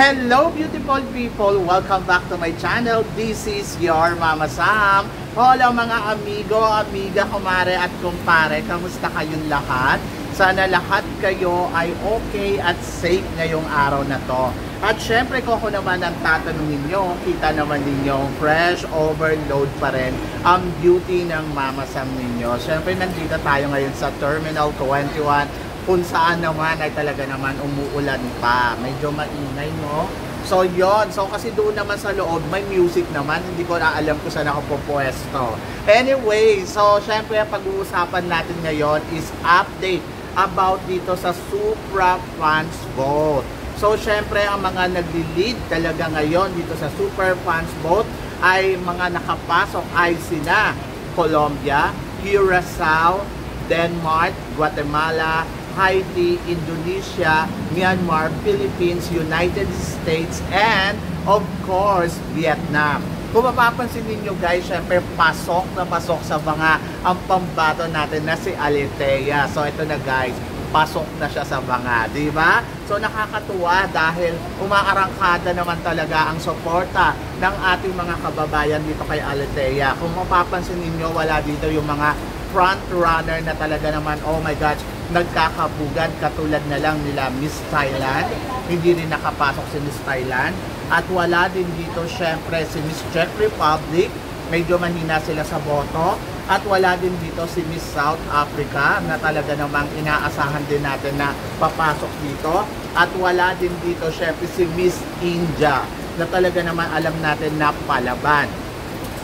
Hello beautiful people! Welcome back to my channel. This is your Mama Sam. Hello mga amigo, amiga, kumare at kumpare. Kamusta kayong lahat? Sana lahat kayo ay okay at safe ngayong araw na to. At syempre kung ako naman ang tatanungin nyo, kita naman ninyo fresh overload pa rin ang beauty ng Mama Sam ninyo. Syempre nandito tayo ngayon sa Terminal 21 kung saan naman ay talaga naman umuulan pa. Medyo maingay, no? So, yon. So, kasi doon naman sa loob, may music naman. Hindi ko na alam kung saan ako pupuesto. Anyway, so, syempre, pag-uusapan natin ngayon is update about dito sa Supra Fans Boat. So, syempre, ang mga nagli-lead talaga ngayon dito sa Super Fans Boat ay mga nakapasok ay sina Colombia, Curacao, Denmark, Guatemala, Haiti, Indonesia, Myanmar, Philippines, United States, and of course, Vietnam. Kung mapapansin ninyo guys, syempre pasok na pasok sa mga ang pambato natin na si Aletheia. So ito na guys, pasok na siya sa banga, di ba? So nakakatuwa dahil umaarangkada naman talaga ang suporta ng ating mga kababayan dito kay Aletheia. Kung mapapansin ninyo, wala dito yung mga front runner na talaga naman, oh my gosh, nagkakabugan katulad na lang nila Miss Thailand. Hindi rin nakapasok si Miss Thailand. At wala din dito syempre si Miss Czech Republic. Medyo mahina sila sa boto. At wala din dito si Miss South Africa na talaga namang inaasahan din natin na papasok dito. At wala din dito syempre si Miss India na talaga naman alam natin na palaban.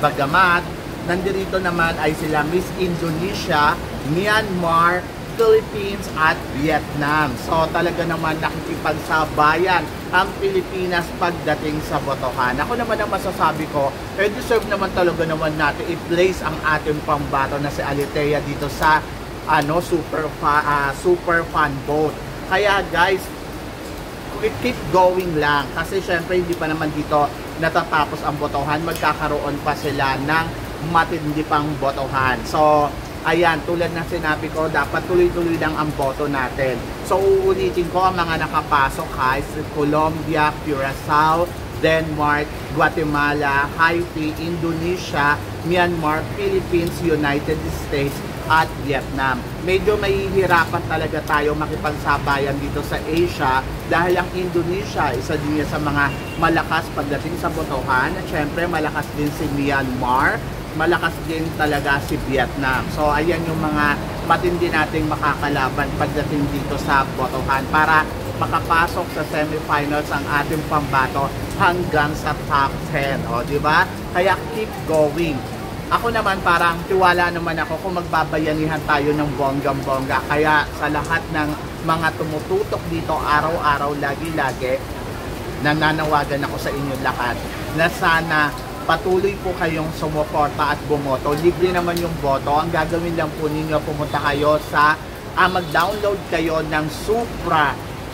Bagamat nandito naman ay sila Miss Indonesia, Myanmar, Philippines at Vietnam. So talaga naman nakikipagsabayan ang Pilipinas pagdating sa botohan. Ako naman ang masasabi ko, deserve naman talaga naman natin i-place ang ating pambato na si Aletheia dito sa super fun boat. Kaya guys, keep going lang kasi syempre hindi pa naman dito natatapos ang botohan. Magkakaroon pa sila ng matindi pang botohan. So ayan, tulad ng sinabi ko, dapat tuloy-tuloy lang ang boto natin. So, uulitin ko ang mga nakapasok guys, Colombia, Curacao, Denmark, Guatemala, Haiti, Indonesia, Myanmar, Philippines, United States, at Vietnam. Medyo mahihirapan talaga tayo makipagsabayan dito sa Asia dahil ang Indonesia, isa din sa mga malakas pagdating sa botohan. At syempre, malakas din si Myanmar. Malakas din talaga si Vietnam. So ayan yung mga matindi nating makakalaban pagdating dito sa botohan para makapasok sa semifinals ang ating pambato hanggang sa top 10. O, di ba? Kaya keep going. Ako naman parang tiwala naman ako kung magbabayanihan tayo ng bonggang-bongga. Kaya sa lahat ng mga tumututok dito araw-araw, lagi-lagi, nananawagan ako sa inyong lahat na sana patuloy po kayong sumuporta at bumoto. Libre naman yung boto. Ang gagawin lang po ninyo, pumunta kayo sa, mag-download kayo ng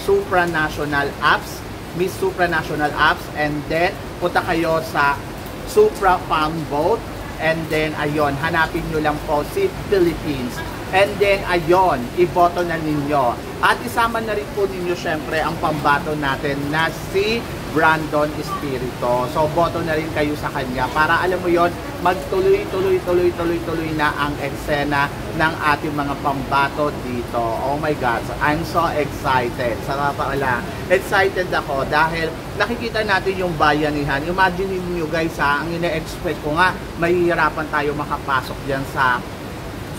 Supranational Apps, Miss Supranational Apps, and then punta kayo sa Supra Fun Boat, and then ayun, hanapin nyo lang po si Philippines. And then ayun, iboto na ninyo. At isama na rin po ninyo syempre ang pambato natin na si Brandon Espiritu. So boto na rin kayo sa kanya para alam mo yon, magtuloy-tuloy na ang eksena ng ating mga pambato dito. Oh my God, I'm so excited. Sa pala, excited ako dahil nakikita natin yung bayanihan. Imagine niyo guys ang ina-expect ko nga, mahihirapan tayo makapasok diyan sa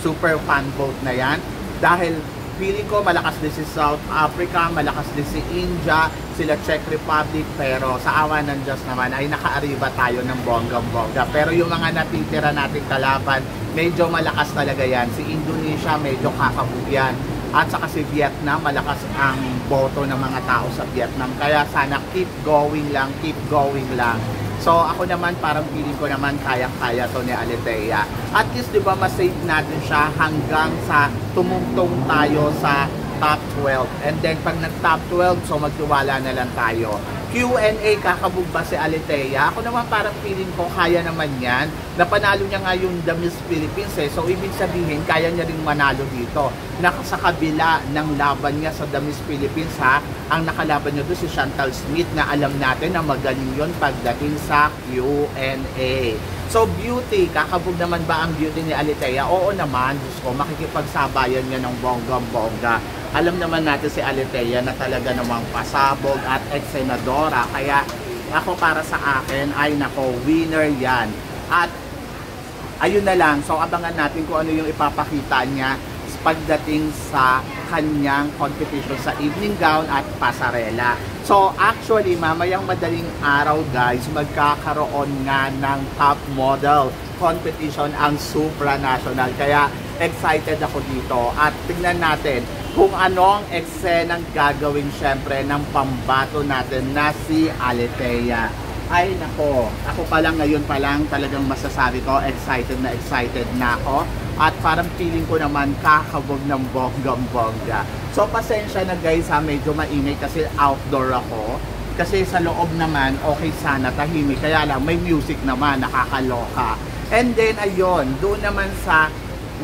Super Fun Boat na yan dahil feeling ko malakas din si South Africa, malakas din si India, sila Czech Republic, pero sa awa ng Diyos naman ay nakaariba tayo ng bonggang-bongga. Pero yung mga natitira nating kalaban, medyo malakas talaga yan. Si Indonesia medyo kakabugyan. At saka si Vietnam, malakas ang boto ng mga tao sa Vietnam. Kaya sana keep going lang, keep going lang. So ako naman parang feeling ko naman kaya-kaya to ni Aletheia. At least 'di ba ma-save natin siya hanggang sa tumungtong tayo sa top 12. And then pag nag-top 12, so magtiwala na lang tayo. Q&A, kakabog ba si Aletea? Ako naman parang feeling ko kaya naman yan. Napanalo niya nga yung The Miss Philippines eh. So ibig sabihin, kaya niya rin manalo dito. Sa kabila ng laban niya sa The Miss Philippines ha, ang nakalaban niya doon si Chantal Smith na alam natin na magaling yun pagdating sa Q&A. So beauty, kakabog naman ba ang beauty ni Aletea? Oo naman, Diyos ko, makikipagsabayan niya ng bonggang-bongga. Alam naman natin si Aletea na talaga namang pasabog at ex-senadora. Kaya ako para sa akin ay nako, winner yan. At ayun na lang, so abangan natin kung ano yung ipapakita niya pagdating sa kanyang competition sa evening gown at pasarela. So actually, mamayang madaling araw guys, magkakaroon nga ng top model competition ang supranational. Kaya excited ako dito at tingnan natin kung anong eksenang gagawin syempre ng pambato natin na si Aletea. Ay nako, ako pa lang ngayon pa lang talagang masasabi ko, excited na ako. At parang feeling ko naman kakabog ng bonggang-bongga. So pasensya na guys ha, medyo maingay kasi outdoor ako. Kasi sa loob naman, okay sana, tahimik. Kaya lang, may music naman, nakakaloka. And then ayun, doon naman sa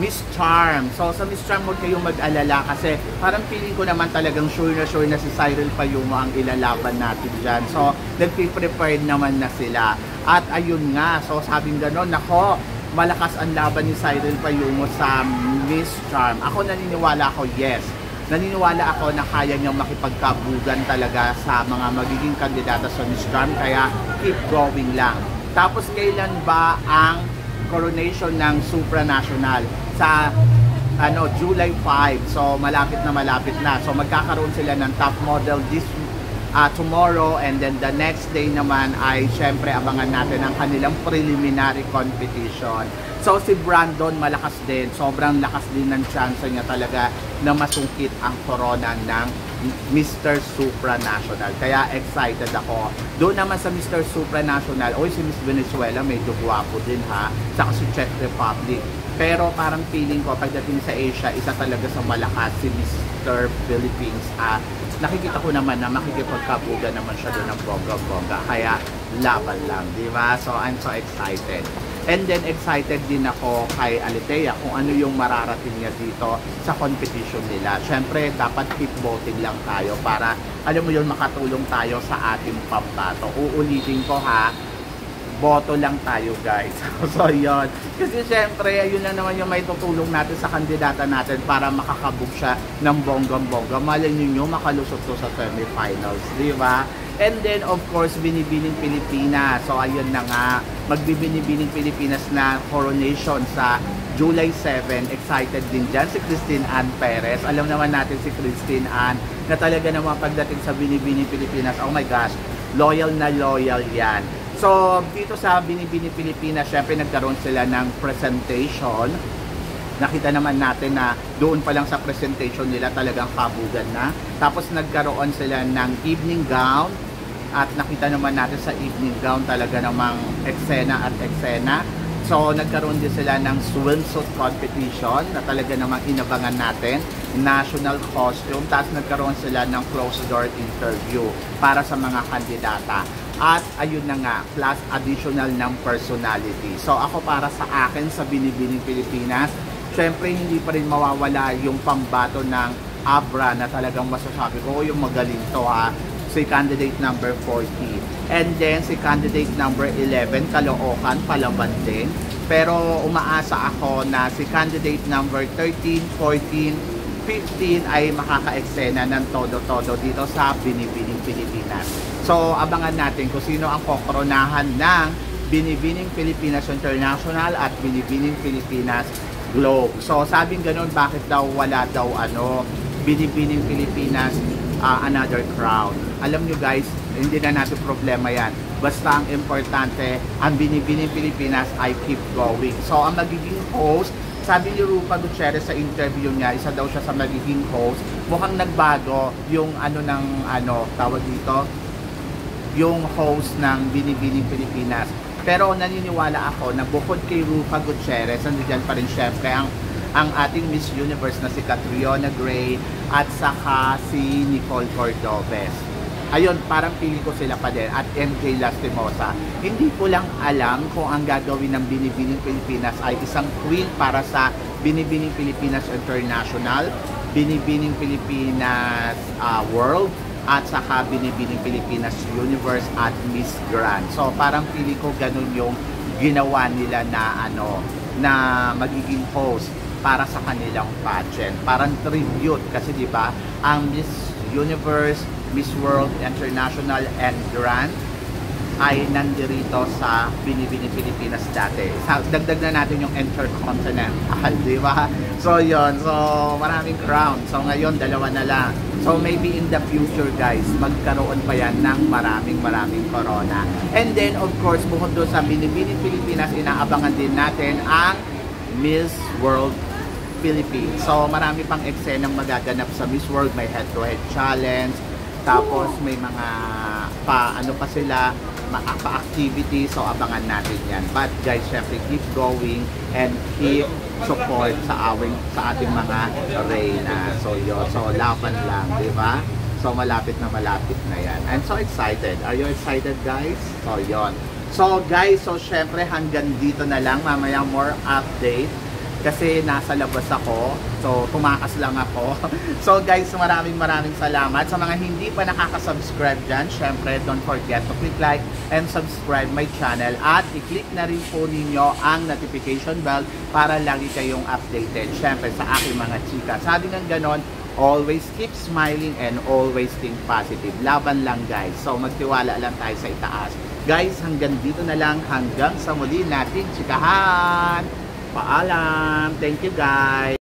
Miss Charm. So sa Miss Charm, huwag kayong mag-alala kasi parang feeling ko naman talagang sure na si Cyril Payumo ang ilalaban natin dyan. So nagpiprepare naman na sila. At ayun nga, so sabing gano'n, nako, malakas ang laban ni Cyril Payumo sa Miss Charm. Ako naniniwala ako, yes. Naniniwala ako na kaya niyang makipagkabugan talaga sa mga magiging kandidata sa Miss Charm. Kaya keep going lang. Tapos kailan ba ang coronation ng supranational? Sa July 5. So malapit na. So magkakaroon sila ng top model tomorrow, and then the next day naman ay syempre abangan natin ang kanilang preliminary competition. So si Brandon malakas din, sobrang lakas din ng chance niya talaga na masungkit ang corona ng Mr. Supranational. Kaya excited ako. Doon naman sa Mr. Supranational, si Miss Venezuela medyo guwapo din ha, saka si Czech Republic. Pero parang feeling ko pagdating sa Asia, isa talaga sa malakas si Mr. Philippines. Nakikita ko naman na makikipagkabuga naman siya doon ng bongga-bongga. Kaya laban lang, di ba? So I'm so excited. And then excited din ako kay Aletea kung ano yung mararating niya dito sa competition nila. Syempre, dapat keep voting lang tayo para, alam mo yun, makatulong tayo sa ating pambato. Uulitin ko ha, boto lang tayo guys. So yun. Kasi syempre, ayun na naman yung may tutulong natin sa kandidata natin para makakabog siya ng bonggang-bongga. Malay ninyo, makalusot to sa semifinals, di ba? And then of course, Binibining Pilipinas. So ayun na nga, magbibinibining Pilipinas na coronation sa July 7. Excited din dyan si Christine Ann Perez. Alam naman natin si Christine Ann na talaga naman pagdating sa Binibining Pilipinas, oh my gosh, loyal na loyal yan. So dito sa Binibining Pilipinas, syempre nagkaroon sila ng presentation. Nakita naman natin na doon pa lang sa presentation nila talagang kabugan na. Tapos nagkaroon sila ng evening gown. At nakita naman natin sa evening gown talaga namang eksena at eksena. So nagkaroon din sila ng swimsuit competition na talaga namang inabangan natin. National costume. Tapos nagkaroon sila ng closed door interview para sa mga kandidata. At ayun na nga, plus additional ng personality. So ako para sa akin sa Binibining Pilipinas, syempre hindi pa rin mawawala yung pambato ng Abra na talagang masasabi ko yung magaling to ha. Si candidate number 40. And then si candidate number 11, Caloocan, palaban din. Pero umaasa ako na si candidate number 13, 14, 15 ay makaka-eksena ng todo-todo dito sa Binibining Pilipinas. So abangan natin kung sino ang kokoronahan ng Binibining Pilipinas International at Binibining Pilipinas Globe. So sabing ganun, bakit daw wala daw Binibining Pilipinas another crown? Alam nyo guys, hindi na natin problema yan. Basta ang importante, ang Binibining Pilipinas ay keep going. So ang magiging host, sabi ni Rupa Gutierrez sa interview niya, isa daw siya sa magiging host. Mukhang nagbago yung tawag dito, yung host ng Binibining Pilipinas. Pero naniniwala ako na bukod kay Rupa Gutierrez, nandiyan pa rin syempre ang ating Miss Universe na si Catriona Gray at saka si Nicole Cordobes. ayun, parang pili ko sila pa din, at MJ Lastimosa. Hindi ko lang alam kung ang gagawin ng Binibining Pilipinas ay isang queen para sa Binibining Pilipinas International, Binibining Pilipinas World, at saka Binibining Pilipinas Universe at Miss Grand. So parang pili ko ganun yung ginawa nila na na magiging host para sa kanilang pageant. Parang tribute kasi 'di ba, ang Miss Universe, Miss World International and Grand ay nandirito sa Binibining Pilipinas dati. Dagdag na natin yung Intercontinental, di ba? So yon, so maraming crown. So ngayon dalawa na lang. So maybe in the future guys, magkaroon pa yan ng maraming corona. And then of course, bukod doon sa Binibining Pilipinas, inaabangan din natin ang Miss World Philippines. So marami pang eksenang magaganap sa Miss World. May head-to-head challenge, tapos may mga pa sila, pa-activity, so abangan natin yan. But guys, syempre keep going and keep support sa ating mga reyna. So yun, so laban lang, di ba? So malapit na yan. I'm so excited. Are you excited guys? So yun. So guys, so syempre hanggang dito na lang. Mamaya more update kasi nasa labas ako. So tumakas lang ako. So guys, maraming salamat sa mga hindi pa nakaka-subscribe dyan. Syempre don't forget to click like and subscribe my channel, at i-click na rin po ninyo ang notification bell para lagi kayong updated syempre sa aking mga chika. Sabi ng ganon, always keep smiling and always think positive. Laban lang guys. So magtiwala lang tayo sa itaas. Guys, hanggang dito na lang. Hanggang sa muli nating chikahan. Paalam. Thank you guys.